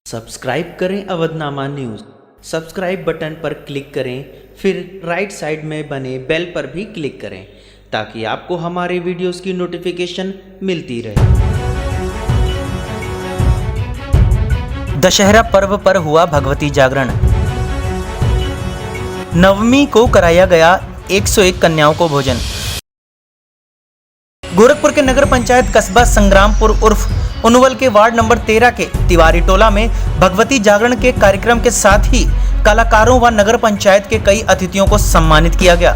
Subscribe करें Avadhnama news. Subscribe button पर click करें, फिर राइट साइड में बने बेल पर भी क्लिक करें ताकि आपको हमारे वीडियोस की नोटिफिकेशन मिलती रहे। दशहरा पर्व पर हुआ भगवती जागरण। नवमी को कराया गया 101 कन्याओं को भोजन। गोरखपुर के नगर पंचायत कस्बा संग्रामपुर उर्फ उनवल के वार्ड नंबर 13 के तिवारी टोला में भगवती जागरण के कार्यक्रम के साथ ही कलाकारों व नगर पंचायत के कई अतिथियों को सम्मानित किया गया।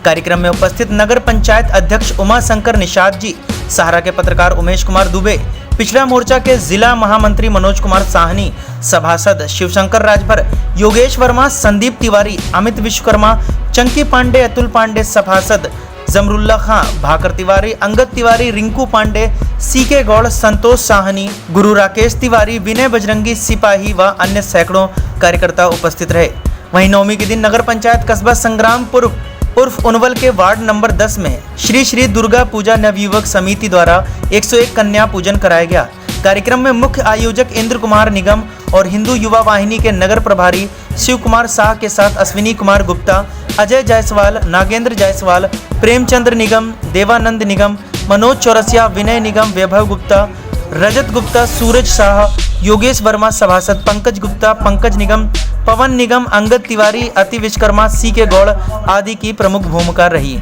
कार्यक्रम में उपस्थित नगर पंचायत अध्यक्ष उमा शंकर निषाद जी, सहारा के पत्रकार उमेश कुमार दुबे, पिछड़ा मोर्चा के जिला महामंत्री मनोज कुमार साहनी, सभासद शिवशंकर राजभर, योगेश वर्मा, संदीप तिवारी, अमित विश्वकर्मा, चंकी पांडे, अतुल पांडे, सभासद जमरुल्ला खां, भाकर तिवारी, अंगद तिवारी, रिंकू पांडे, सीके गौड़, संतोष साहनी, गुरु राकेश तिवारी, विनय बजरंगी सिपाही व अन्य सैकड़ों कार्यकर्ता उपस्थित रहे। वहीं नवमी के दिन नगर पंचायत कस्बा संग्रामपुर उर्फ उनवल के वार्ड नंबर 10 में श्री श्री दुर्गा पूजा नवयुवक समिति द्वारा 101 कन्या पूजन कराया गया। कार्यक्रम में मुख्य आयोजक इंद्र कुमार निगम और हिंदू युवा वाहिनी के नगर प्रभारी शिव कुमार शाह के साथ अश्विनी कुमार गुप्ता, अजय जायसवाल, नागेंद्र जायसवाल, प्रेमचंद्र निगम, देवानंद निगम, मनोज चौरसिया, विनय निगम, वैभव गुप्ता, रजत गुप्ता, सूरज शाह, योगेश वर्मा, सभासद पंकज गुप्ता, पंकज निगम, पवन निगम, अंगद तिवारी, अति विश्वकर्मा, सीके गौड़ आदि की प्रमुख भूमिका रही।